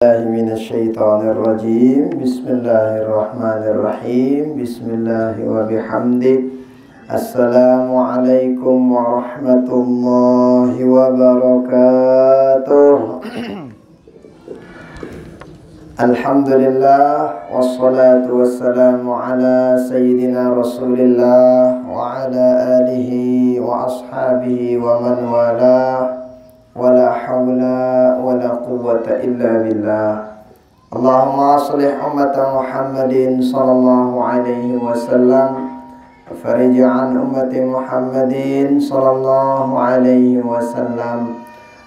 من الشيطان الرجيم بسم الله الرحمن الرحيم بسم الله وبحمده السلام عليكم ورحمة الله وبركاته الحمد لله والصلاة والسلام على سيدنا رسول الله وعلى آله وأصحابه ومن والاه ولا حول ولا قوة إلا بالله اللهم أصلح أمة محمد صلى الله عليه وسلم وفرج عن أمة محمد صلى الله عليه وسلم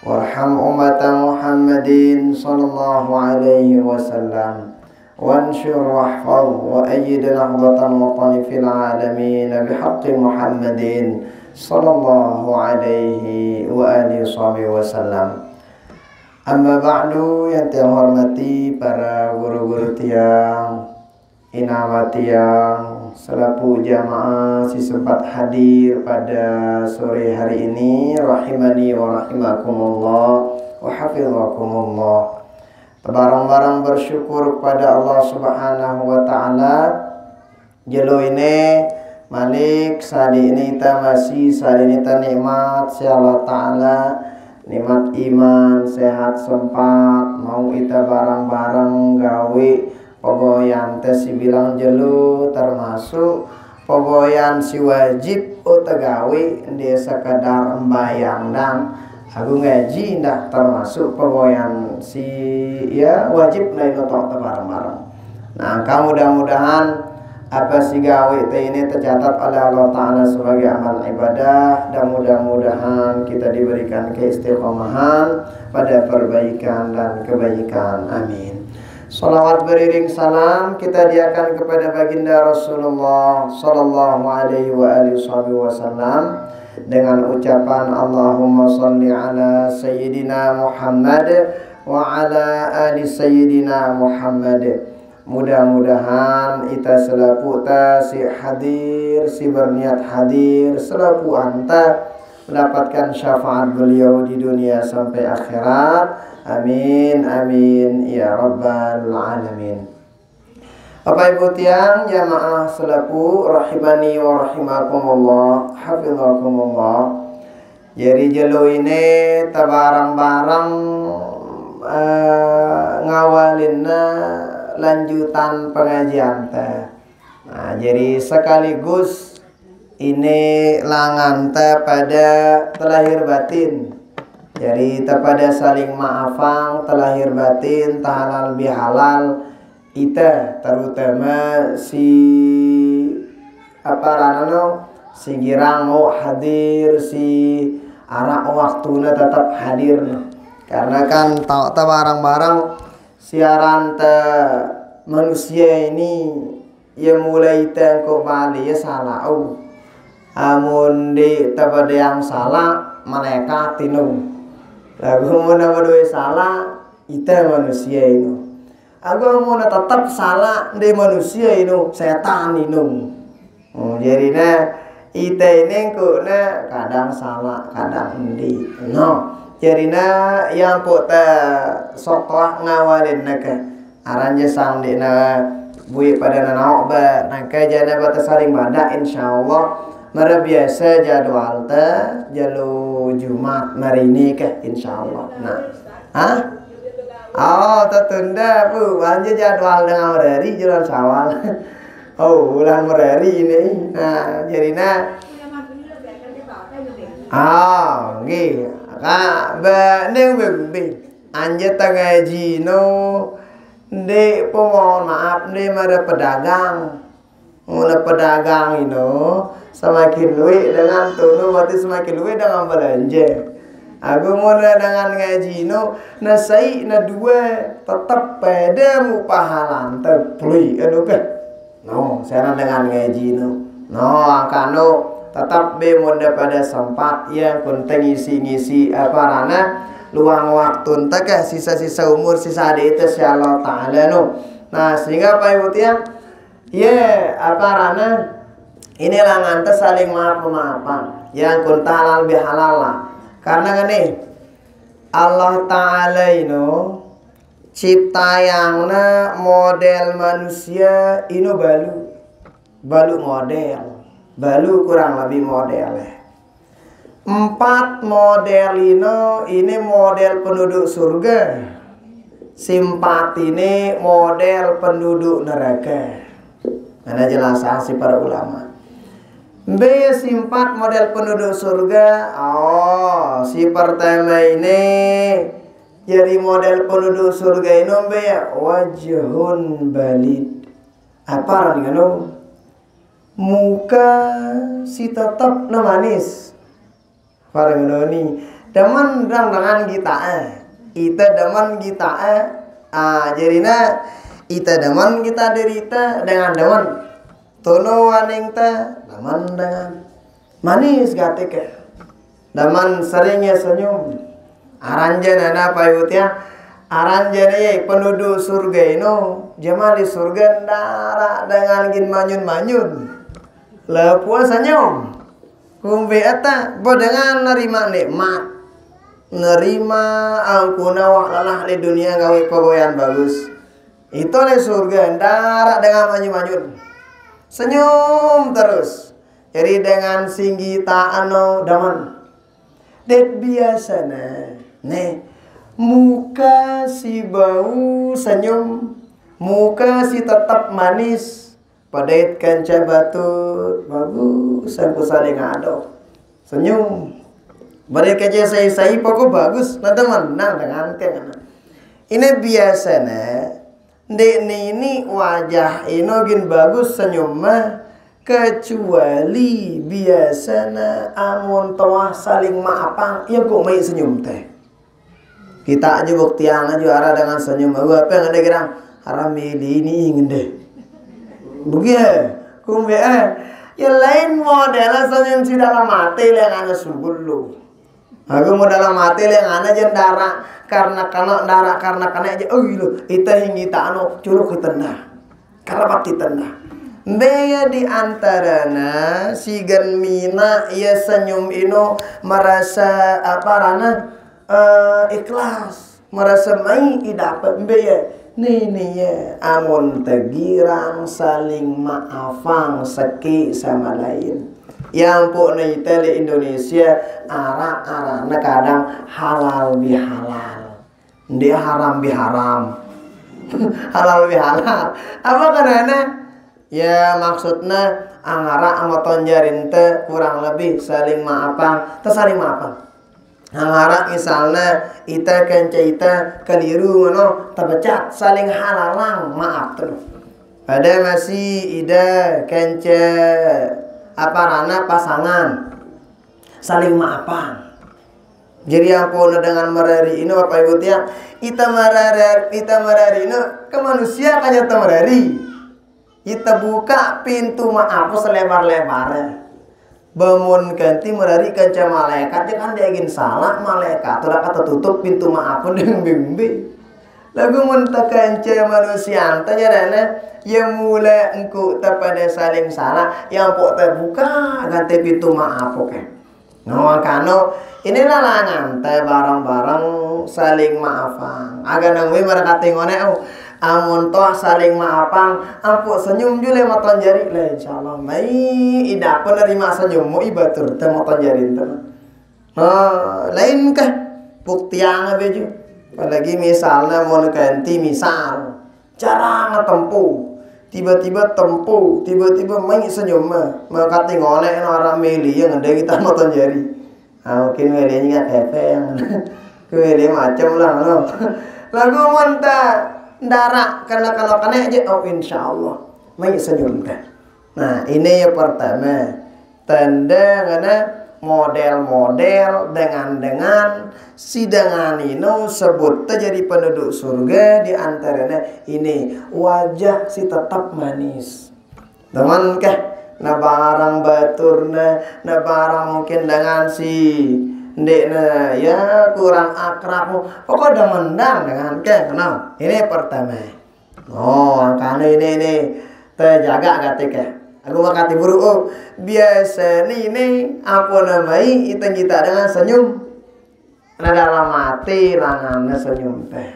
وارحم أمة محمد صلى الله عليه وسلم وانشر واحفظ وأيد نهضة الوطن في العالمين بحق محمد sallallahu alaihi wa alihi wasallam. Amma ba'du, yang tiang hormati para guru-guru tiang, inama tiang, selaku jamaah si sempat hadir pada sore hari ini, rahimani wa rahimakumullah wa hafizakumullah. Barang-barang bersyukur kepada Allah Subhanahu wa taala. Jelo ini Malik sali ini ta masih sali ini ta nikmat si Allah Ta'ala, nikmat iman, sehat sempat, mau ita barang-barang gawe pogoyan teh si bilang jelu termasuk pogoyan si wajib uta gawe dia sekadar embayang dan aku ngaji ndak termasuk pogoyan si ya wajib naik notok barang-barang. Nah, mudah-mudahan apa sih gawe ini tercatat oleh Allah Ta'ala sebagai amal ibadah, dan mudah-mudahan kita diberikan keistiqomahan pada perbaikan dan kebaikan. Amin. Salawat beriring salam kita diakan kepada baginda Rasulullah Sallallahu Alaihi Wasallam dengan ucapan Allahumma salli ala Sayyidina Muhammad wa ala ali Sayyidina Muhammad. Mudah-mudahan ita selaku ta si hadir, si berniat hadir, selaku anta mendapatkan syafaat beliau di dunia sampai akhirat. Amin, amin, ya rabbal alamin. Bapak Ibu tiang jamaah selaku rahimani wa rahimakumullah, hafizakumullah. Jadi jelo ini tabarang-barang ngawalinna lanjutan pengajian teh. Nah, jadi sekaligus ini langan teh pada terlahir batin. Jadi teh pada saling maafang terlahir batin tahalal bihalal ita terutama si apa ranano si girang mau hadir si arak waktuna tetap hadir. Karena kan tahu barang-barang siaran manusia ini ya mulai kok bali ya salah amun di pada yang salah mereka tinung lagu mun berdua salah ita manusia ini aku mun tetap salah di manusia ini setan ini jadinya ita ini kok kadang salah kadang di jarina yang pota soktoh ngawalin naka aranja sang dina bui pada nanaok ba naka jana bata saling bada insyaallah mara biasa jadwal ta jalu Jumat mari ini ke insyaallah. Nah tertunda bu anja jadwal dengan hari jalan Syawal bulan merari ini. Nah jarina nggih neng bebek anja tangaji no de mohon maaf de mara pedagang semakin luwe dengan tunu berarti semakin luwe dengan belanja aku mau dengan ngaji no nasai na dua tetap pada mu pahalan terpului saya dengan ngaji angkano tetap bemunda pada sempat yang penting ngisi apa luang waktu entah sisa-sisa umur sisa ada itu insya Allah Ta'ala nah sehingga Pak Ibu tiang ya apa inilah ngantes saling maaf-maafan yang kun halal bihalal lah karena kan Allah Ta'ala ciptayangna model manusia ino balu model, balu kurang lebih modelnya. 4 model ini model penduduk surga, simpat ini model penduduk neraka. Ada jelasan si para ulama. B simpat model penduduk surga. Oh, si pertama ini jadi model penduduk surga ini B wajhun balid. Apa artinya? Muka si tetap manis. Parang ini demen dengan kita ita demen kita jadinya ita demen kita derita dengan demen tono waning ta demen dengan manis gatik demen seringnya senyum aranjana na payutnya aranjana penduduk surga ini jama di surga ndara dengan gin manyun lepuas senyum kumbe eta dengan nerima nikmat, nerima angkuna walalah di dunia gawe pegoyan bagus. Itu di surga ndara dengan manyun-manyun. Senyum terus. Jadi dengan singgita anu daman. Det biasana. Nih, muka si bau senyum, muka si tetap manis. Padait kanca batut bagus aku saling ado senyum badai kanca saya pokok bagus nah teman nah dengan ini biasanya dek ini wajah inogin bagus senyum mah kecuali biasanya amun toah saling maafang ya kok mai senyum teh kita aja buktian aja arah dengan senyum apa yang ada gerang haram ini ingin deh begitu, kumbe ya lain model senyum si dalam mati yang ana subulu. Aku mau dalam mati yang ana jendara karena aja oh gitu ita hingita anu curug ditenda. Kalapat ditenda. Beya di antarana si genmina ia senyum ino merasa ikhlas, merasa mai idapat beya. Nih ya, amun tegirang saling maafang seki sama lain. Yang pun nita di Indonesia arah-arahnya kadang halal bihalal, dia haram biharam, halal bihalal. Apa karena? Ya maksudnya angara amaton jarin te kurang lebih saling maafang, tersaling maafang. Angara misalnya ita kenca ita keliru ngono tabecat saling halalang maaf terus. Pada masih ida kenca rana pasangan saling maafan. Jadi apa dengan merari ini Bapak Ibu tiang ita merari ini ke manusia kanya merari. Ita buka pintu maaf selebar-lebarnya. Bangun ganti merari kanca malaikat dia kan dia ingin salah malaikat udah kata tutup pintu maaf pun dengan bimbi lagu muntah kanca manusia tanya dana yang mulai engkau terpada saling salah yang pok terbuka ganti pintu maaf oke no kano inilah langan teh barang-barang saling maafan agar nangwi mereka tengone amun toh saling maafang ampu senyum jule moton jari lah insyaallah mai ida penerima senyummu ibatur teh moton jari teh lain kah buktian beju apalagi misalnya mau ganti misal cara ngetempuh tiba-tiba mai senyum mah makati ngoleh orang meli yang ada kita moton jari mungkin melinya kepe yang meli macam lah no lagu muntah darah karena kalau kena aja insyaallah mai senyum teh. Nah ini yang pertama tanda karena model-model dengan sidangan ini sebut jadi penduduk surga di antaranya ini wajah si tetap manis. Teman kah na barang baturna na barang mungkin dengan si ndekna ya kurang akrab pokok udah mendang dengan kenal ini pertama karena ini terjaga ketika aku makati buru biasa ini apa namanya kita dengan senyum nah dalam hati langannya senyum teh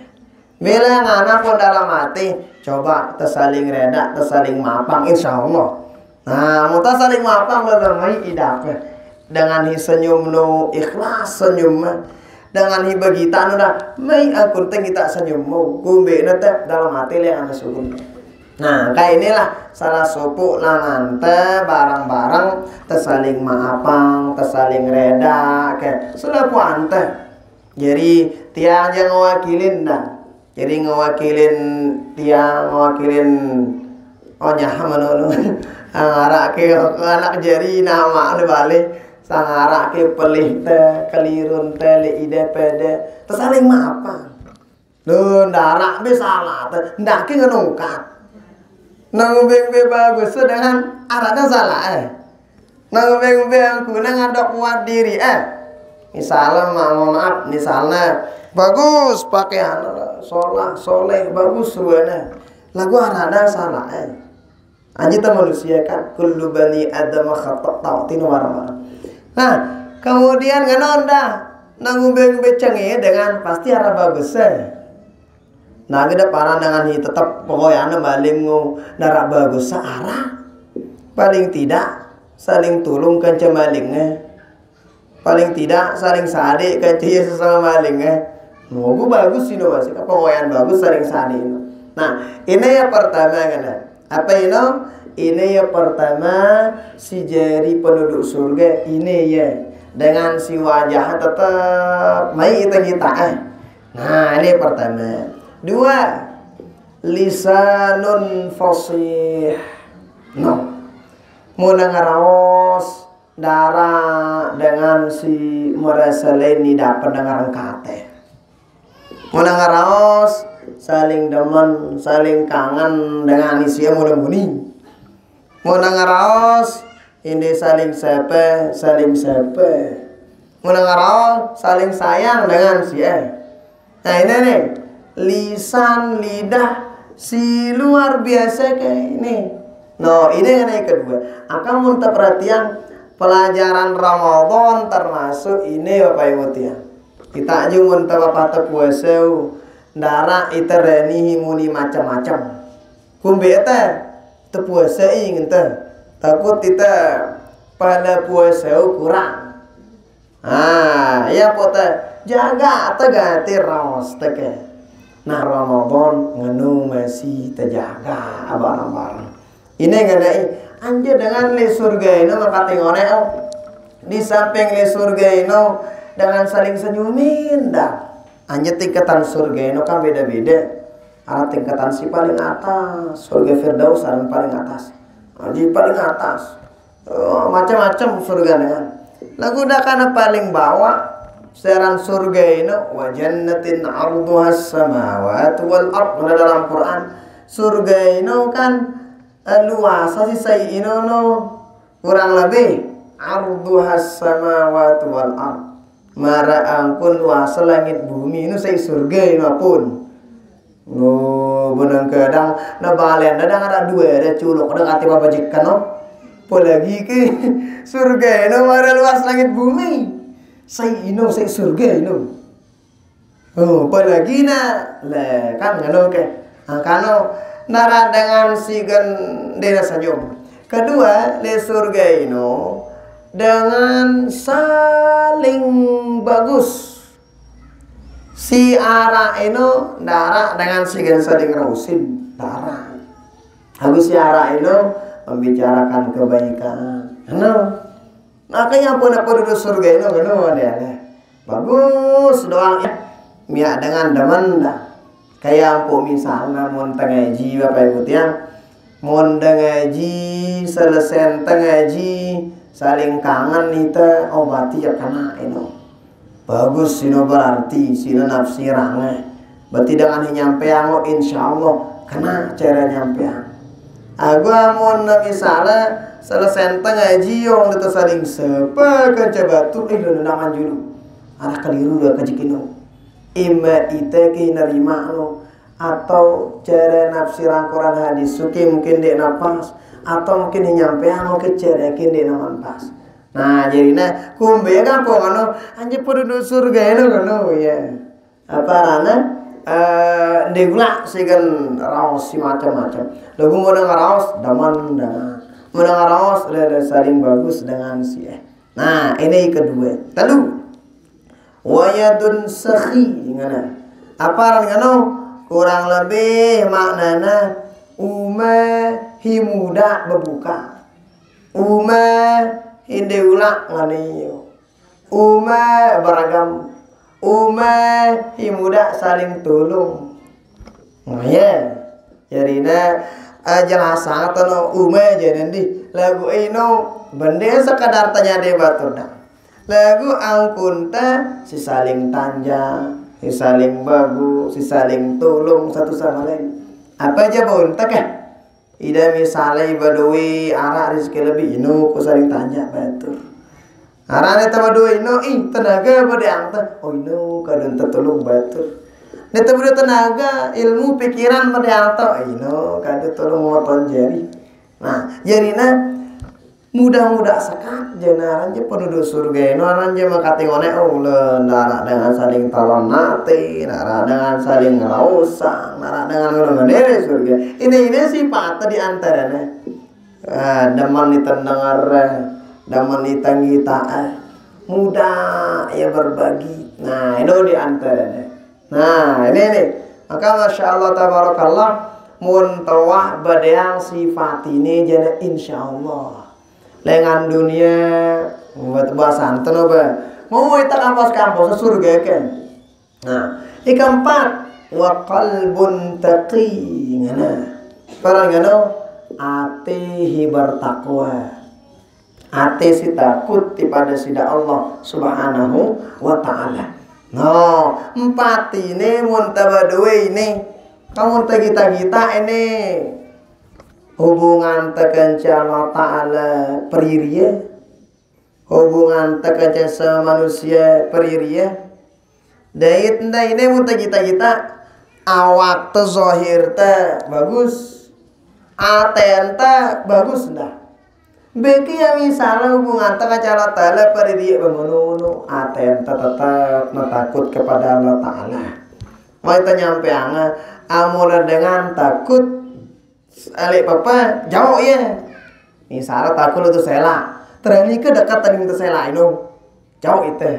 Bila ngana pun dalam hati, coba tersaling reda, tersaling maafan, insya Allah. Nah, muta saling maafan lelemai idapnya. Dengan hi senyum nu ikhlas senyum dengan hi begitan udah mai akun teh kita senyum mau kumbe nate dalam hati le anu sukun. Nah, kayak inilah salah suku nanante barang-barang tersaling maafan, tersaling reda, kayak sudah puante. Jadi tiang yang ngewakilin dah. Jadi ngewakilin tiang ngewakilin oh nyaman lu. Ngarak ke anak jari nama lu balik. Sangarak ke pelih teh kelirun teh le ide pede tersaling maafan. Lu ndarak be salah teh ndak ke ngenungkat. Nangubeng be bagus dengan arahnya salah Nangubeng be angku ngadok kuat diri Misalnya mohon maaf, misalnya bagus pakaian soleh bagus ruana. Lagu arada salah Anjir manusia kan kullu bani adam khata' ta'tin warama. Nah, kemudian nganonda nangubeng be cengi dengan pasti arah bagus Nah, kita parah dengan ini tetap pokoknya baling darak bagus searah. Paling tidak saling tulung kan cemalingnya. Paling tidak saling sadik kan cia sesama malingnya. Mogu bagus sih no masih pokoknya bagus saling sadik. Nah, ini yang pertama kan. Apa ini? Ini yang pertama si jari penduduk surga ini ya. Dengan si wajah tetap mai kita. Nah, ini yang pertama. Dua, lisanun fasih. No. Mula ngaraos darah dengan si merasa lain tidak pendengaran kate. Mula ngaraos saling demen, saling kangen dengan isi mula muni. Mula ngaraos ini saling sepe. Mula ngaraos saling sayang dengan si Nah ini nih. Lisan lidah si luar biasa kayak ini. No, ini yang kedua. Akan minta perhatian pelajaran Ramadan termasuk ini Bapak Ibu tiang. Kita aja minta Bapak puasa darah itereni muni macam-macam. Kumbe teh puasa ingin teh. Takut kita pada puasa kurang. Ya pote jaga atau ganti raos teh. Nah Ramadan ngenu masih terjaga abang-abang. Ini ngadai anjir dengan le surga ini maka tengone di samping le surga ini dengan saling senyumin dah. Anjir tingkatan surga ini kan beda-beda. Ada tingkatan si paling atas, surga Firdaus ada paling atas. Anjir paling atas. Macam-macam surga dengan. Lagu dah kana paling bawah. Seran surga ini wa jannatin 'arduhas samawati wal ard dalam Quran. Surga ini kan luas sih saya ini kurang lebih 'arduhas samawati wal ard. Mara angkun luas langit bumi ini saya surga ini pun. Benang kadang na balen kadang ada dua ada culuk ada kati babajikan apalagi ke surga ini mara luas langit bumi. Saya surga ino. Apalagi na le kan ngano ke. Kano nara dengan sigan dena senyum. Kedua, le surga ino dengan saling bagus. Si ara ino dara dengan sigan saling rausin dara. Habis si ara ino membicarakan kebaikan. Makanya pun duduk surga itu ada bagus doang ya dengan demen dah kayak ampu misalnya mau ngaji Bapak Ibu tiang mau ngaji selesai ngaji saling kangen itu obati ya kena itu bagus sino berarti sino nafsirangnya berarti dengan nyampeang insya Allah kena cara nyampeang agua mau misalnya selesai ngaji yang itu saling sepa kecebatu nangan julu arah keliru dah kejikino ima ite ke nerima lo atau cara nafsiran Quran hadis suki mungkin dek nafas atau mungkin nyampean mau kecere kini naman pas. Nah jadi na kumbe kan po ano anjir penduduk surga itu kan ya apa rana Degula sigan raos si macam-macam. Lagu mau dengar raos daman dengan mau dengar raos saling bagus dengan si Nah, ini kedua. Lalu wayadun sakhi ngana. Apa ngano? Kurang lebih maknana himuda berbuka. Hindegula ngani. Beragam. Himuda saling tolong. Nah ya, jadi jelas sangat no jadi lagu ino bende sekadar tanya de batur dah. Lagu angkun si saling tanja, si saling bagus, si saling tolong satu sama lain. Apa aja pun tak ida misalnya badui arah rezeki lebih ino ku saling tanja batur. Arane ta badui ino tenaga pada angta. Oh ino kadang tertolong batur. Neta beri tenaga, ilmu, pikiran pada angta. Ino kadang tolong moton jari. Nah, jarina mudah-mudah sekat jenaran je penduduk surga ino aran je makatengone nara dengan saling talon nate, nara dengan saling ngerausan, nara dengan ngerengenere surga. Ini sifat di antaranya. Daman ditendengar, daman ditanggita, mudah ya berbagi. Nah, itu di antaranya. Nah, ini. Maka Masya Allah tabarakallah muntawah badang sifat ini jadi insya Allah. Lengan dunia buat bahasan apa? Mau kita kampus surga kan? Nah, yang keempat wa qalbun taqi ngana. Parang ngano atihi bertakwa. Ati si takut kepada sida Allah Subhanahu wa taala. No, empat ini muntabadui ini. Kamu kita ini hubungan tekanca Allah Ta'ala periria, hubungan tekanca sama manusia periria. Dait ini muntah kita awak te zahir te bagus, aten te bagus dah. Beki yang misalnya hubungan tekanca Allah Ta'ala periria bangun aten te tetap takut kepada Allah Ta'ala. Mau itu nyampe amuna dengan takut alik papa jauh ya. Misalnya takut itu sela. Terani ke dekat tadi itu sela itu. Jauh itu.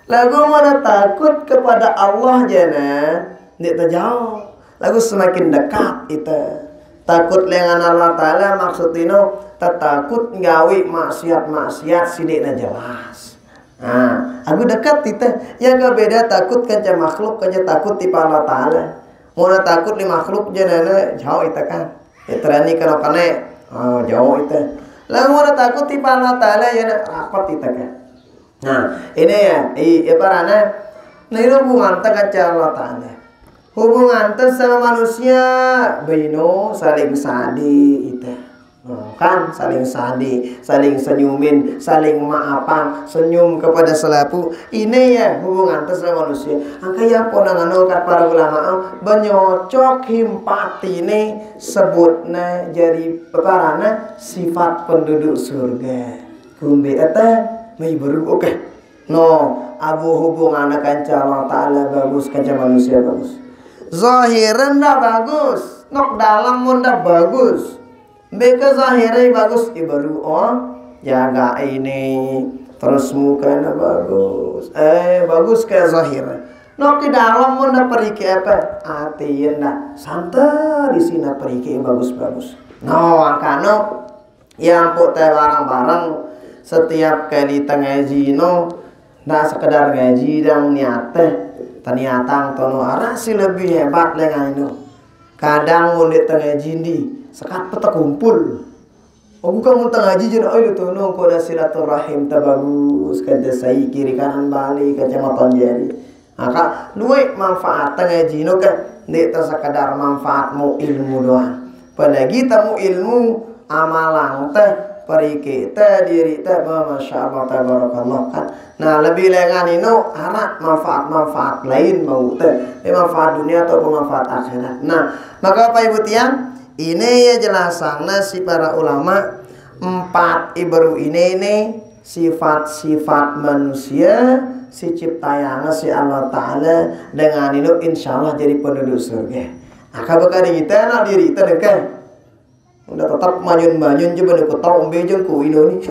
Lagu mana takut kepada Allah jana, dia jauh. Lagu semakin dekat itu. Takut dengan Allah Ta'ala maksud itu takut ngawi maksiat sidikna jelas. Nah, aku dekat itu. Yang beda takut kanca makhluk kanca takut tipe Allah Ta'ala. Mau takut di makhluk jana jauh itu kan. Terani kalau kane jauh itu. Lalu mau takut tipe Allah Ta'ala ya rapat itu kan. Nah ini ya parana. Nah ini hubungan kanca Allah Ta'ala. Hubungan sama manusia bino saling sadi itu. Kan saling sadi, saling senyumin, saling maafan, senyum kepada selapu. Ini ya hubungan sama manusia. Angka yang ponangan kat para ulama menyocok himpat ini sebutnya jadi peparana sifat penduduk surga. Kumbi eta mai baru oke. No, abu hubungan kanca Allah Ta'ala bagus, kanca manusia bagus. Zahiran dah bagus, nok dalam pun dah bagus. Beka zahirnya bagus baru jaga ini terus mukanya bagus bagus kayak zahirnya. Nok di dalam pun dah periki apa hatinya santai di sini periki bagus. No akano yang putih barang-barang setiap kali ngaji no nah sekedar ngaji dan ternyata tono arah si lebih hebat dengan itu. Kadang mulut ngaji di sekat peta kumpul. Oh bukan muntah ngaji jadi oh itu nong koda silaturahim tabagus kata saya kiri kanan balik kacamata jari. Maka luwe manfaat ngaji no kan dia sekadar manfaatmu ilmu doang. Apalagi tamu ilmu amalan teh perike teh diri teh masya Allah tabarakallah kan. Nah lebih lengan ino harap manfaat lain mau teh manfaat dunia atau manfaat akhirat. Nah maka apa ibu tiang ini ya jelasana si para ulama empat ibaru ini sifat-sifat manusia si ciptayana si Allah Ta'ala dengan itu insya Allah jadi penduduk surga. Akak bakal kita nak diri kita dekat udah tetap manyun-manyun je benda ku tau ambil je ku ini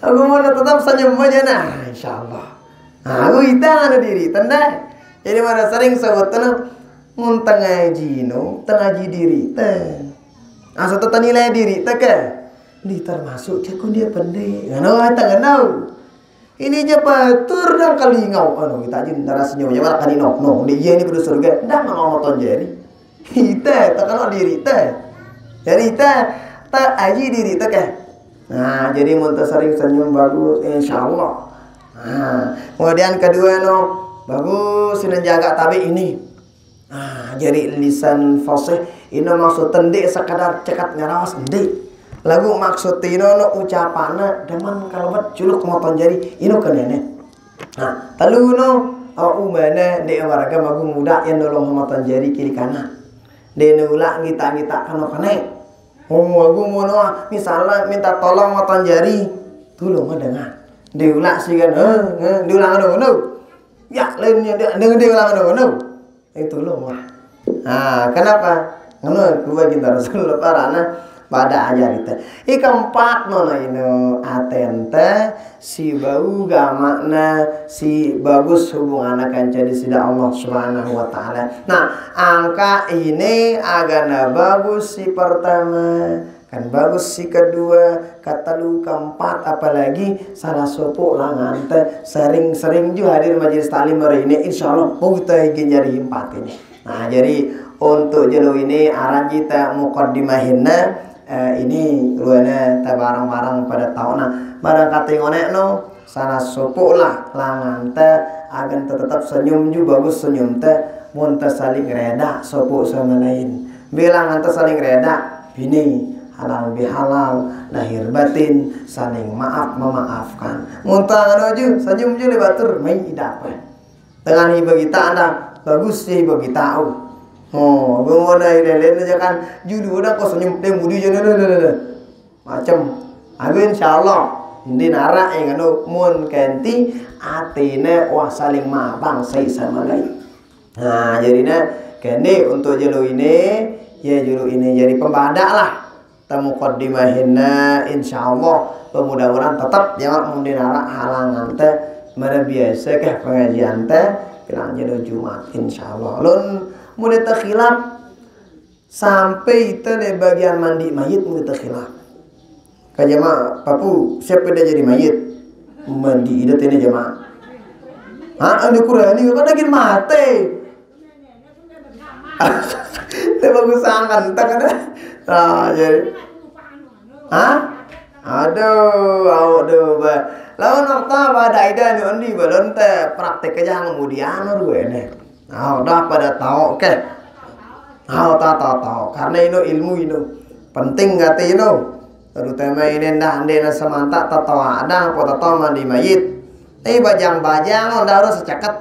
aku mau tetap senyum aja nah insya Allah. Aku kita ada diri tanda jadi mana sering sebut tenang mun tengaji no tengaji diri teh asal tetap nilai diri teh ke di termasuk cekun dia pendek ngano hata ngano ini je batur dan kali ngau anu kita aja ntar senyum aja kali no dia ini kudu surga ndak mau nonton jari kita tak kenal diri teh jadi tak aji diri teh ke nah jadi mun sering senyum bagus insyaallah. Nah kemudian kedua no bagus ini jaga tabi ini jadi lisan fasih ini maksud tendik sekadar cekat ngarawas tendik lagu maksud tino no ucapana deman kalamat culuk moton jari ino kenene. Nah lalu no umane de warga magu muda yang nolong moton jari kiri kanan de nulak ngita-ngita kano kene magu mono misalnya minta tolong moton jari tulung dengan diulang sih kan diulang no ya lainnya dengan diulang no itu loh mah. Nah kenapa ngono gua kita Rasul parana pada ajar itu keempat mana ini atenta si bau gamakna si bagus hubungan akan jadi sida Allah Subhanahu wa taala. Nah angka ini agana bagus si pertama kan bagus si kedua katalu keempat apalagi salah sopo langan teh sering-sering juga hadir majelis taklim hari ini insyaallah mau kita ingin jadi empat ini. Nah jadi untuk jelo ini aran kita muqaddimahinna ini luana ta barang-barang pada tahunna barang kate ngonekno salah sopo lah langan teh agan tetap senyum juga bagus senyum teh mun teh saling reda sopo sama lain bilang teh saling reda bini halal bihalal lahir batin saling maaf memaafkan muntah anu senyum je batur main idap dengan ibu kita anda bagus sih ibu kita gimana ini aja kan judul udah kok senyum deh mudi je macam aku insyaallah di nara yang anu mun kenti atine wah saling maafang saya sama lain. Nah jadinya kene untuk julu ini ya julu ini jadi pembadak lah muqaddimahinna insyaallah mudah-mudahan tetap jangan mundinara halangan teh mana biasa kah pengajian teh bilang jadi Jumat insyaallah lun mun teh khilaf sampai teh bagian mandi mayit mun teh khilaf ka jamaah papu siapa dah jadi mayit mandi idat ini jamaah anu Qur'ani kan lagi mate teh bagus sangat tak ada. Nah, jadi aduh, lawan waktu pada ida ni undi balon teh praktek aja kemudian gue nih. Nah, udah pada tahu, oke. Tahu, karena ini ilmu ini penting gak teh ini. Terutama ini dah ande semanta tahu ada, tahu mandi mayit. Bajang-bajang udah harus secaket.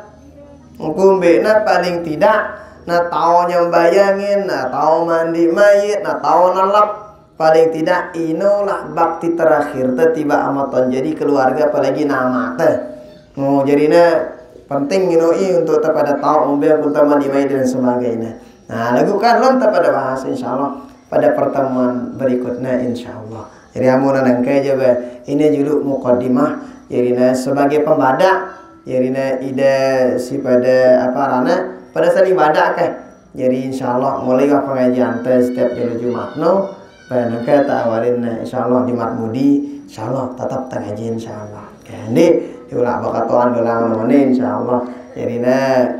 Kumbena paling tidak. Nah tahu nyambayangin, nah tahu mandi mayit, nah tahu nalap paling tidak inilah bakti terakhir tiba amaton jadi keluarga apalagi nama teh. Jadinya penting untuk pada tahu mobil untuk mandi mayit dan sebagainya. Nah lakukan lontar pada bahas insyaallah pada pertemuan berikutnya insyaallah. Jadi amun nangkai aja ini judul muqaddimah jadinya sebagai pembadak jadinya ide si pada apa rana pada saling badak ke jadi insyaallah mulai pengajian teh setiap hari Jumat no pada kita tawarin insyaallah Jumat mudi insyaallah tetap ngaji insyaallah jadi diulang bakat Tuhan ulang mana insyaallah jadi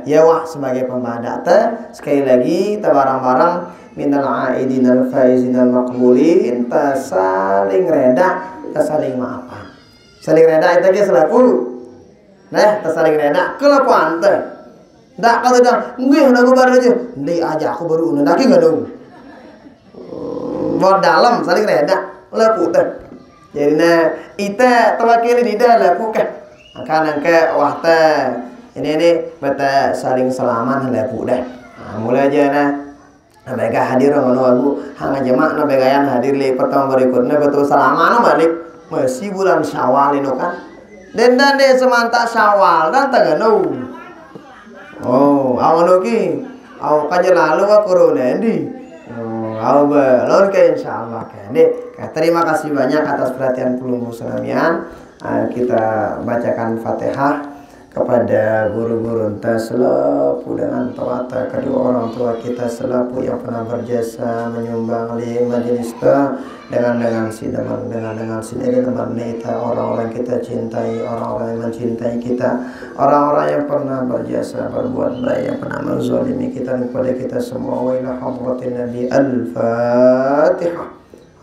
ya wah sebagai pembadak teh sekali lagi kita barang-barang minal aidin al faizin al maqbulin saling reda saling maafan saling reda itu ge selaku nah saling reda kelapuan teh. Ndak kalau dah, nggih aku baru aja. Ndi aja aku baru udah lagi enggak dong. Buat dalam saling reda, lepu teh. Jadi ita tawakil di dah lepu ke. Akan angke wah teh. Ini beta saling selaman lepu dah. Mulai aja Nabega hadir ngono aku hang jemaah nabegayan hadir li pertemuan berikutnya betul salaman balik. masih bulan Syawal itu kan. Dan deh semantak Syawal dan taganu. Oh, awal ki, awal kaje lalu wa corona di. Oh, awal belum ke insyaallah kan. Terima kasih banyak atas perhatian pelumbu senamian. Kita bacakan Fatihah kepada guru-guru enta selaku dengan tawata kedua orang tua kita selaku yang pernah berjasa menyumbang di majelis dengan si teman kita, orang-orang yang kita cintai, orang-orang yang mencintai kita, orang-orang yang pernah berjasa berbuat baik, yang pernah menzalimi kita kepada kita semua. Wa ila hadratin Nabi al-Fatihah.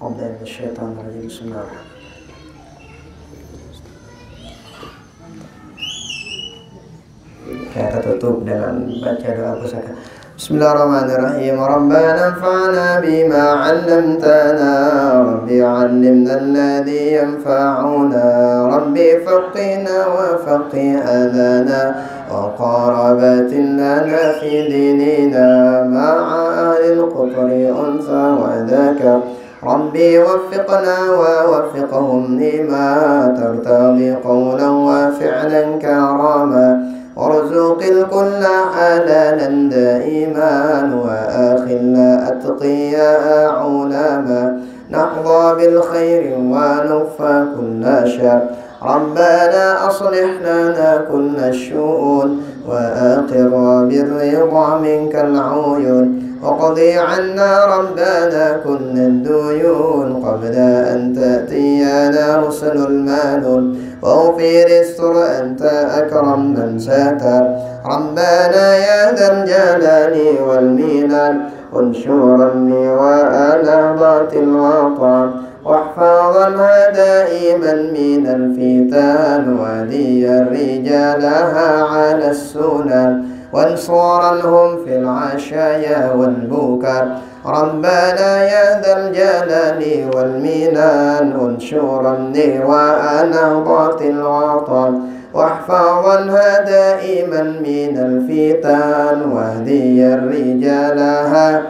A'udzu minasyaitonir rajim. Bismillahirrahmanirrahim. Kita tutup dengan baca doa pusaka. Bismillahirrahmanirrahim. Rabbana anfa'na bima 'allamtana, Rabbi 'allimna alladhi yanfa'una, Rabbi faqihna wa faqih lana wa qarabatin lana fi dinina ma'a ahli al-qutri unsa wa dhaka. Rabbi waffiqna wa waffiqhum lima tartadi qawlan wa fi'lan karama. وارزق الكل حلالا دائما وآخلنا أتقياء علما نحظى بالخير ونكفى كل شر ربنا أصلح لنا كل الشؤون وآخر بالرضا منك العيون وقضي عنا ربنا كل الديون قبل أن تأتينا رسل المانون واغفر استر أنت أكرم من ساتر ربنا يا ذا الجلال والمنان انشرني وأنا باطل الوطن واحفظنا دائما من الفتن ولي رجالها على السنن وانصرنهم في العشايا والبكر ربنا يا ذا الجلال والمنان انشرني وأنا باطل الوطن واحفظنها دائما من الفتن واهدي رجالها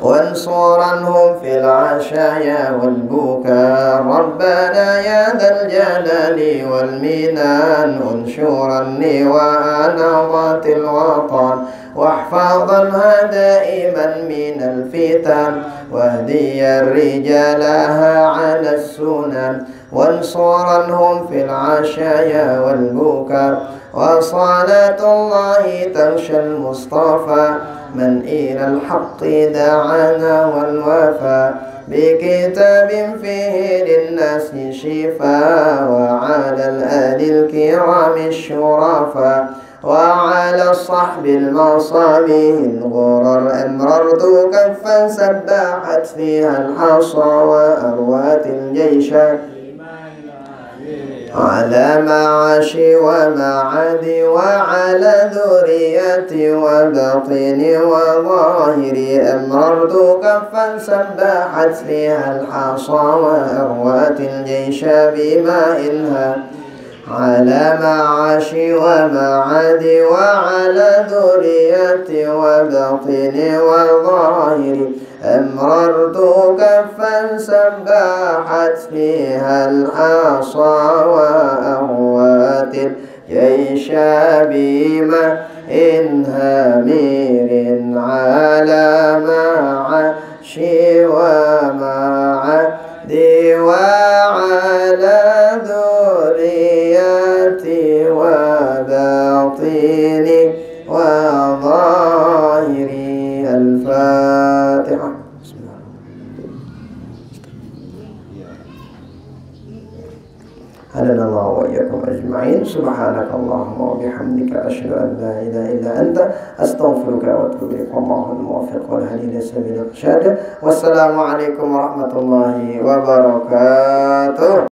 وانصرنهم في العشايا والبكاء ربنا يا ذا الجلال والمنان انشرني وأنا باطل الوطن واحفظنها دائما من الفتن واهدي رجالها على السنن وانصرنهم في العشايا والبكر وصلاة الله تغشى المصطفى من إلى الحق دعانا والوفا بكتاب فيه للناس شفاء وعلى الآل الكرام الشرفاء وعلى الصحب المصابيح الغرر أمررت كفا سباحت فيها الحصى وأروات الجيش على معاشي ومعادي وعلى ذريتي وبطني وظاهري أمررت كفا سباحت فيها الحصى وأروات الجيش بمائها على معاشي ومعادي وعلى ذريتي وبطني وظاهري أمررت كفا سباحت فيها الحصى وأروات الجيش بمائنهامير على معاشي ومعادي وعلى ذريتي وباطني وظاهري. الفاتحة. هدنا الله وإياكم أجمعين. سبحانك اللهم وبحمدك أشهد أن لا إله إلا أنت أستغفرك وأتوب إليك. والله الموفق والهدي لسبيل الرشاد. والسلام عليكم ورحمة الله وبركاته.